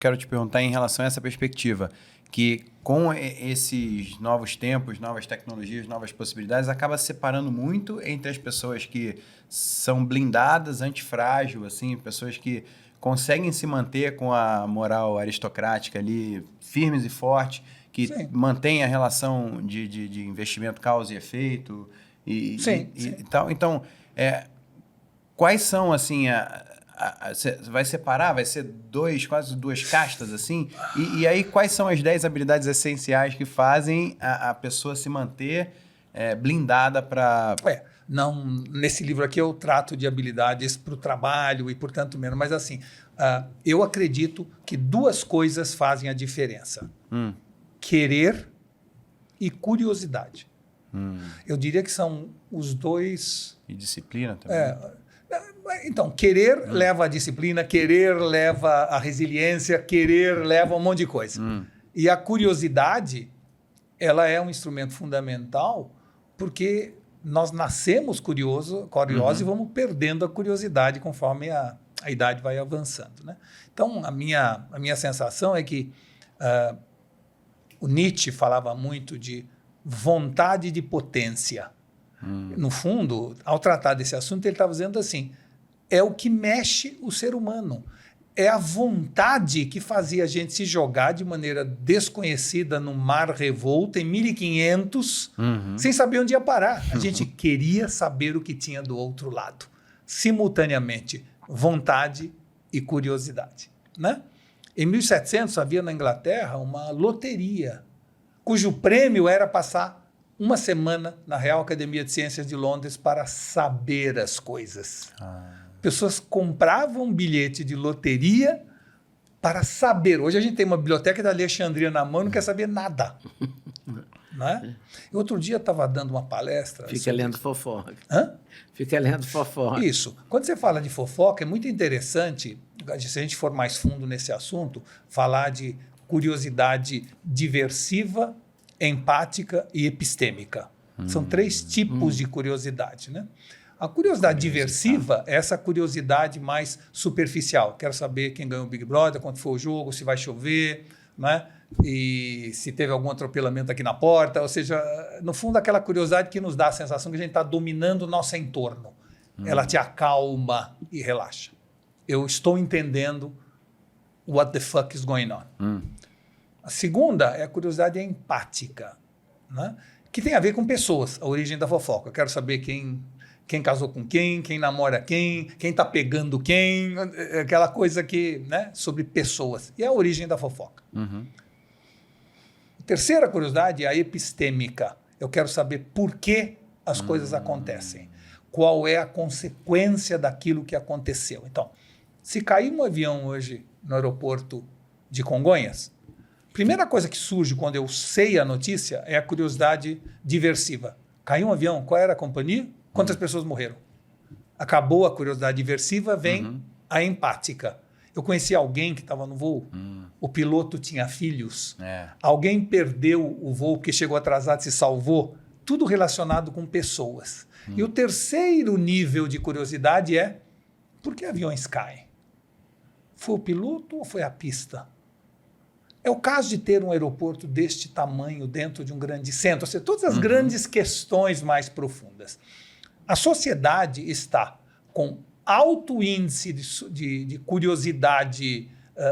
quero te perguntar em relação a essa perspectiva, que com esses novos tempos, novas tecnologias, novas possibilidades, acaba separando muito entre as pessoas que são blindadas, antifrágil, assim, pessoas que conseguem se manter com a moral aristocrática ali, firmes e fortes, que mantêm a relação de investimento causa e efeito e tal. Então, quais são, assim, vai separar, vai ser quase duas castas, assim? E aí, quais são as 10 habilidades essenciais que fazem a pessoa se manter blindada para... Não, nesse livro aqui eu trato de habilidades para o trabalho e portanto menos, mas assim, eu acredito que 2 coisas fazem a diferença. Querer e curiosidade. Eu diria que são os 2... E disciplina também. Então, querer leva à disciplina, querer leva à resiliência, querer leva a um monte de coisa. E a curiosidade, ela é um instrumento fundamental porque nós nascemos curiosos e vamos perdendo a curiosidade conforme a idade vai avançando, né? Então, a minha sensação é que o Nietzsche falava muito de vontade de potência. No fundo, ao tratar desse assunto, ele estava dizendo assim, é o que mexe o ser humano. É a vontade que fazia a gente se jogar de maneira desconhecida no mar revolto em 1500, sem saber onde ia parar. A gente queria saber o que tinha do outro lado. Simultaneamente, vontade e curiosidade, né? Em 1700, havia na Inglaterra uma loteria, cujo prêmio era passar uma semana na Real Academia de Ciências de Londres para saber as coisas. Pessoas compravam um bilhete de loteria para saber. Hoje a gente tem uma biblioteca da Alexandria na mão e não quer saber nada. Né? Outro dia eu estava dando uma palestra... Fica lendo fofoca. Hã? Fica lendo fofoca. Isso. Quando você fala de fofoca, é muito interessante, se a gente for mais fundo nesse assunto, falar de curiosidade diversiva, empática e epistêmica. São 3 tipos de curiosidade, né? A curiosidade diversiva é essa curiosidade mais superficial. Quero saber quem ganhou o Big Brother, quanto foi o jogo, se vai chover, né? E se teve algum atropelamento aqui na porta. Ou seja, no fundo, aquela curiosidade que nos dá a sensação que a gente está dominando o nosso entorno. Ela te acalma e relaxa. Eu estou entendendo what the fuck is going on. A segunda é a curiosidade empática, né? Que tem a ver com pessoas, a origem da fofoca. Eu quero saber quem casou com quem namora quem está pegando quem, aquela coisa que, né, sobre pessoas. E é a origem da fofoca. A terceira curiosidade é a epistêmica. Eu quero saber por que as coisas acontecem. Qual é a consequência daquilo que aconteceu. Então, se cair um avião hoje no aeroporto de Congonhas, primeira coisa que surge quando eu sei a notícia é a curiosidade diversiva. Caiu um avião, qual era a companhia? Quantas pessoas morreram? Acabou a curiosidade diversiva, vem a empática. Eu conheci alguém que estava no voo, o piloto tinha filhos, alguém perdeu o voo porque chegou atrasado, se salvou, tudo relacionado com pessoas. E o terceiro nível de curiosidade é, por que aviões caem? Foi o piloto ou foi a pista? É o caso de ter um aeroporto deste tamanho dentro de um grande centro, ou seja, todas as grandes questões mais profundas. A sociedade está com alto índice de curiosidade,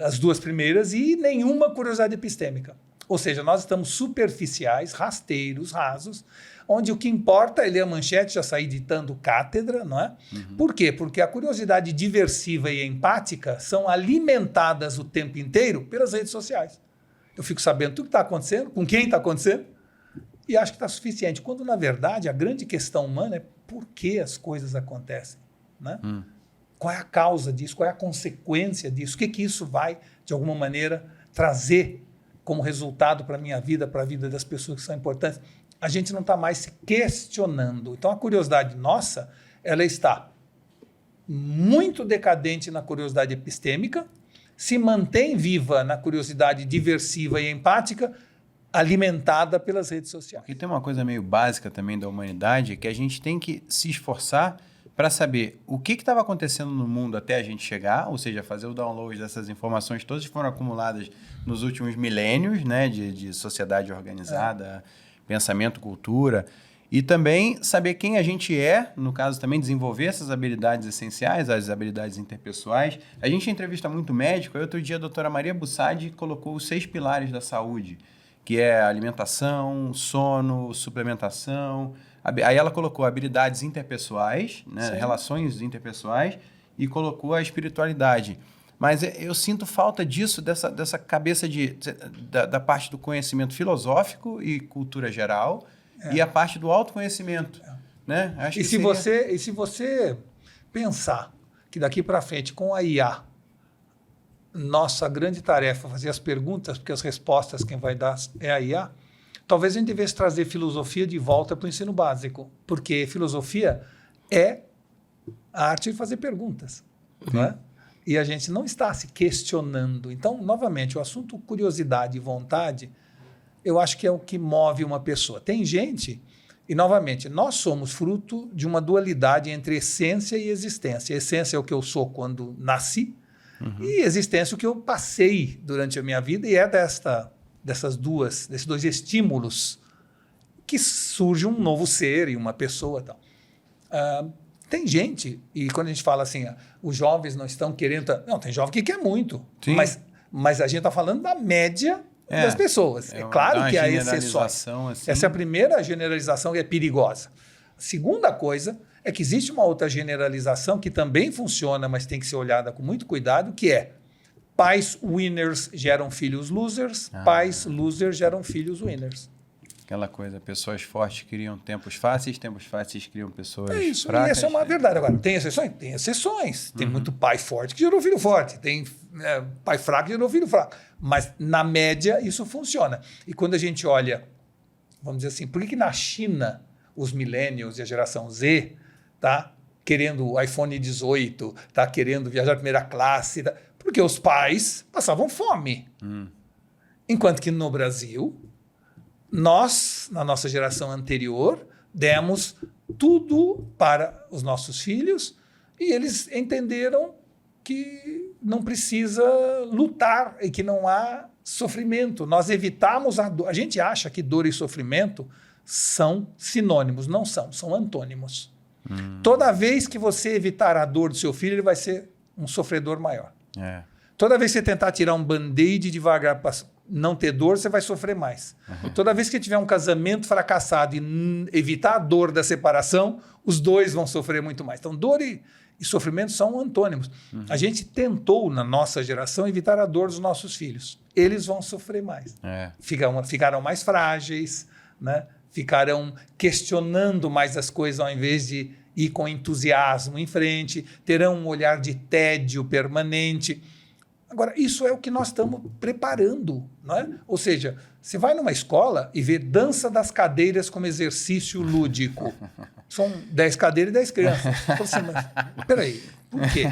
as 2 primeiras, e nenhuma curiosidade epistêmica. Ou seja, nós estamos superficiais, rasteiros, rasos, onde o que importa é ler a manchete, já sair ditando cátedra, não é? Por quê? Porque a curiosidade diversiva e empática são alimentadas o tempo inteiro pelas redes sociais. Eu fico sabendo tudo que está acontecendo, com quem está acontecendo, e acho que está suficiente. Quando, na verdade, a grande questão humana é por que as coisas acontecem, né? Qual é a causa disso? Qual é a consequência disso? O que isso vai, de alguma maneira, trazer como resultado para a minha vida, para a vida das pessoas que são importantes? A gente não está mais se questionando. Então, a curiosidade nossa, ela está muito decadente na curiosidade epistêmica, se mantém viva na curiosidade diversiva e empática, alimentada pelas redes sociais. Porque tem uma coisa meio básica também da humanidade, que a gente tem que se esforçar para saber o que estava acontecendo no mundo até a gente chegar, ou seja, fazer o download dessas informações todas que foram acumuladas nos últimos milênios, né, de sociedade organizada, pensamento, cultura, e também saber quem a gente é, no caso também desenvolver essas habilidades essenciais, as habilidades interpessoais. A gente entrevista muito médico, aí outro dia a doutora Maria Bussadi colocou os 6 pilares da saúde, que é alimentação, sono, suplementação. Aí ela colocou habilidades interpessoais, né, relações interpessoais, e colocou a espiritualidade. Mas eu sinto falta disso, dessa cabeça da parte do conhecimento filosófico e cultura geral, e a parte do autoconhecimento. Né? Acho e se você pensar que daqui para frente, com a IA, nossa grande tarefa é fazer as perguntas, porque as respostas quem vai dar é a IA, talvez a gente devesse trazer filosofia de volta para o ensino básico, porque filosofia é a arte de fazer perguntas. Não é? E a gente não está se questionando. Então, novamente, o assunto curiosidade e vontade, eu acho que é o que move uma pessoa. Tem gente, e novamente, nós somos fruto de uma dualidade entre essência e existência. A essência é o que eu sou quando nasci, e existência é o que eu passei durante a minha vida, e é desses dois estímulos que surge um novo ser e uma pessoa. Tal. Tem gente, e quando a gente fala assim, os jovens não estão querendo... Não, tem jovem que quer muito, mas a gente está falando da média das pessoas. É claro que há exceções. Assim. Essa é a primeira generalização que é perigosa. A segunda coisa é que existe uma outra generalização que também funciona, mas tem que ser olhada com muito cuidado, que é pais winners geram filhos losers, pais losers geram filhos winners. Aquela coisa, pessoas fortes criam tempos fáceis criam pessoas isso, fracas. E essa é uma verdade. Agora, tem exceções? Tem exceções. Tem muito pai forte que gerou filho forte, tem pai fraco que gerou filho fraco. Mas, na média, isso funciona. E quando a gente olha, vamos dizer assim, por que na China os millennials e a geração Z tá querendo o iPhone 18, tá querendo viajar primeira classe? Tá? Porque os pais passavam fome. Enquanto que no Brasil... Nós, na nossa geração anterior, demos tudo para os nossos filhos e eles entenderam que não precisa lutar e que não há sofrimento. Nós evitamos a dor. A gente acha que dor e sofrimento são sinônimos. Não são, são antônimos. Toda vez que você evitar a dor do seu filho, ele vai ser um sofredor maior. Toda vez que você tentar tirar um band-aid devagar para não ter dor, você vai sofrer mais. Toda vez que tiver um casamento fracassado e evitar a dor da separação, os dois vão sofrer muito mais. Então, dor e sofrimento são antônimos. A gente tentou, na nossa geração, evitar a dor dos nossos filhos. Eles vão sofrer mais. Ficaram mais frágeis, né? Ficarão questionando mais as coisas ao invés de ir com entusiasmo em frente, terão um olhar de tédio permanente. Agora, isso é o que nós estamos preparando, não é? Ou seja, você vai numa escola e vê dança das cadeiras como exercício lúdico. São 10 cadeiras e 10 crianças. Então, assim, mas, peraí, por quê?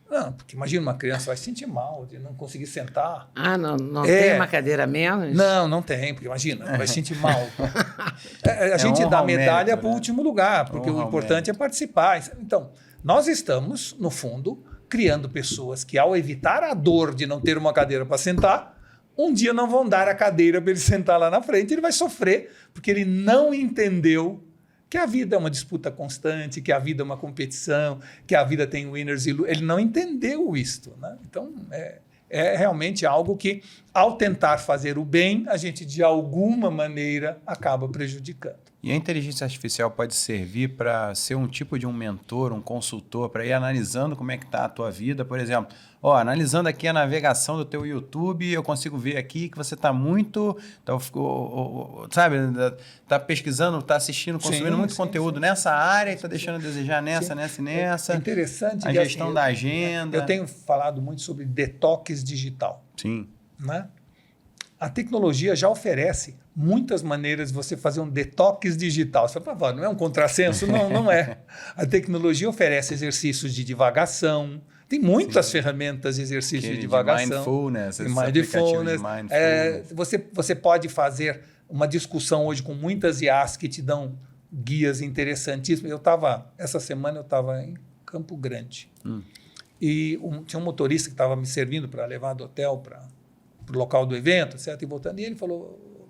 Não, porque imagina uma criança vai se sentir mal de não conseguir sentar. Não tem uma cadeira a menos? Não tem, porque imagina, vai se sentir mal. A gente dá medalha para o último lugar, porque o importante é participar. Então, nós estamos, no fundo, criando pessoas que, ao evitar a dor de não ter uma cadeira para sentar, um dia não vão dar a cadeira para ele sentar lá na frente, ele vai sofrer, porque ele não entendeu que a vida é uma disputa constante, que a vida é uma competição, que a vida tem winners e losers. Ele não entendeu isto. Né? Então, é realmente algo que, ao tentar fazer o bem, a gente, de alguma maneira, acaba prejudicando. E a inteligência artificial pode servir para ser um tipo de um mentor, um consultor, para ir analisando como é que está a tua vida. Por exemplo, analisando aqui a navegação do teu YouTube, eu consigo ver aqui que você está muito, sabe, está pesquisando, está assistindo, consumindo muito conteúdo nessa área e está deixando a desejar nessa e nessa. É interessante. A gestão da agenda. Eu tenho falado muito sobre detox digital. Sim. Né? A tecnologia já oferece muitas maneiras de você fazer um detox digital. Você fala, não é um contrassenso? Não, não é. A tecnologia oferece exercícios de divagação. Tem muitas ferramentas de exercício de divagação. Mindfulness. Você pode fazer uma discussão hoje com muitas IAs que te dão guias interessantíssimos. Essa semana eu estava em Campo Grande. E tinha um motorista que estava me servindo para levar do hotel para o local do evento, certo? E voltando, e ele falou: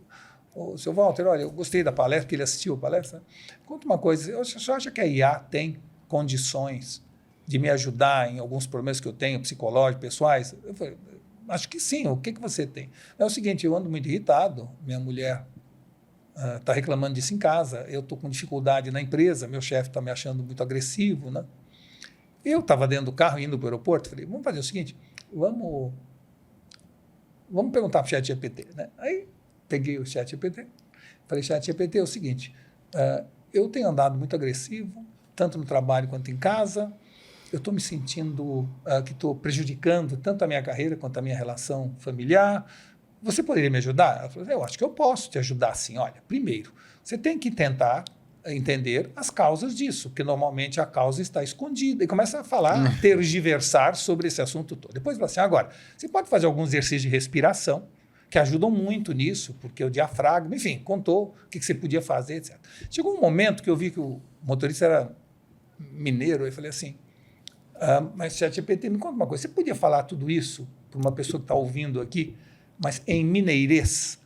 seu Walter, olha, eu gostei da palestra, porque ele assistiu a palestra. Conta uma coisa, você acha que a IA tem condições de me ajudar em alguns problemas que eu tenho, psicológicos, pessoais? Eu falei: acho que sim. O que você tem? É o seguinte, eu ando muito irritado, minha mulher está reclamando disso em casa, eu estou com dificuldade na empresa, meu chefe está me achando muito agressivo, né? Eu estava dentro do carro, indo para o aeroporto, falei: vamos fazer o seguinte, vamos perguntar para o ChatGPT, né? Aí peguei o ChatGPT, falei: ChatGPT, é o seguinte, eu tenho andado muito agressivo, tanto no trabalho quanto em casa, eu estou me sentindo que estou prejudicando tanto a minha carreira quanto a minha relação familiar. Você poderia me ajudar? Ela falou: eu acho que eu posso te ajudar sim. Olha, primeiro, você tem que tentar entender as causas disso, porque normalmente a causa está escondida. E começa a falar, tergiversar sobre esse assunto todo. Depois fala assim: agora, você pode fazer alguns exercícios de respiração, que ajudam muito nisso, porque o diafragma, enfim, contou o que você podia fazer, etc. Chegou um momento que eu vi que o motorista era mineiro, eu falei assim: mas ChatGPT, me conta uma coisa, você podia falar tudo isso para uma pessoa que está ouvindo aqui, mas em mineirês?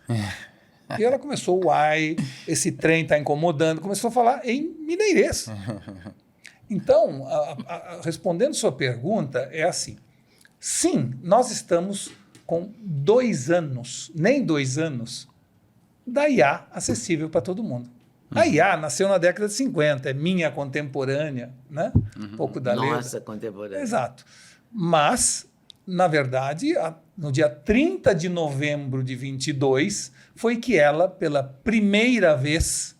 E ela começou: uai, esse trem está incomodando, começou a falar em mineirês. Então, respondendo sua pergunta, é assim: sim, nós estamos com 2 anos, nem 2 anos, da IA acessível para todo mundo. A IA nasceu na década de 50, é minha contemporânea, né? Um pouco da letra. Nossa, contemporânea. Exato. Mas, na verdade, no dia 30 de novembro de 22, foi que ela, pela primeira vez,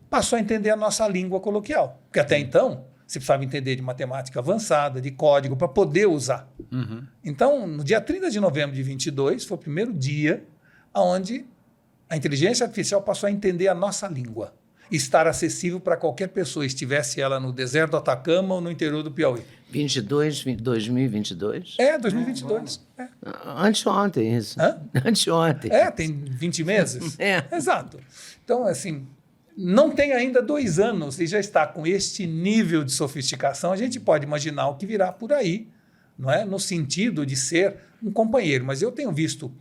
passou a entender a nossa língua coloquial. Porque até então, você precisava entender de matemática avançada, de código, para poder usar. Então, no dia 30 de novembro de 22, foi o primeiro dia onde a inteligência artificial passou a entender a nossa língua. Estar acessível para qualquer pessoa, estivesse ela no deserto do Atacama ou no interior do Piauí. 2022? É, 2022. É. Anteontem, isso. Hã? Anteontem. É, tem 20 meses. É. Exato. Então, assim, não tem ainda 2 anos e já está com este nível de sofisticação, a gente pode imaginar o que virá por aí, não é? No sentido de ser um companheiro. Mas eu tenho visto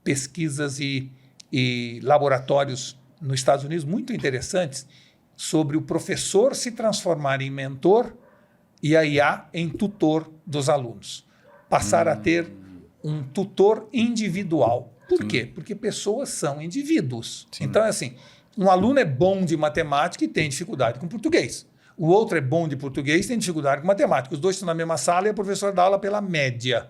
pesquisas e laboratórios nos Estados Unidos muito interessantes sobre o professor se transformar em mentor e a IA em tutor dos alunos. Passar a ter um tutor individual. Por quê? Porque pessoas são indivíduos. Sim. Então, é assim, um aluno é bom de matemática e tem dificuldade com português. O outro é bom de português e tem dificuldade com matemática. Os dois estão na mesma sala e o professor dá aula pela média.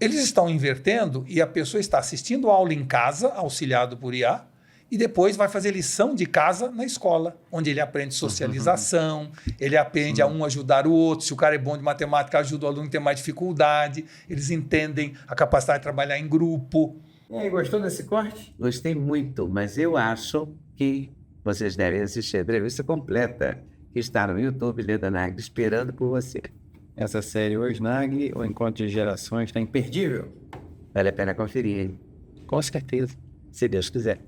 Eles estão invertendo e a pessoa está assistindo a aula em casa, auxiliado por IA, e depois vai fazer lição de casa na escola, onde ele aprende socialização, ele aprende a um ajudar o outro. Se o cara é bom de matemática, ajuda o aluno que tem mais dificuldade. Eles entendem a capacidade de trabalhar em grupo. E aí, gostou desse corte? Gostei muito, mas eu acho que vocês devem assistir a entrevista completa, que está no YouTube, Leda Nagli, esperando por você. Essa série Hoje Nagli, o Encontro de Gerações, está imperdível. Vale a pena conferir, hein? Com certeza. Se Deus quiser.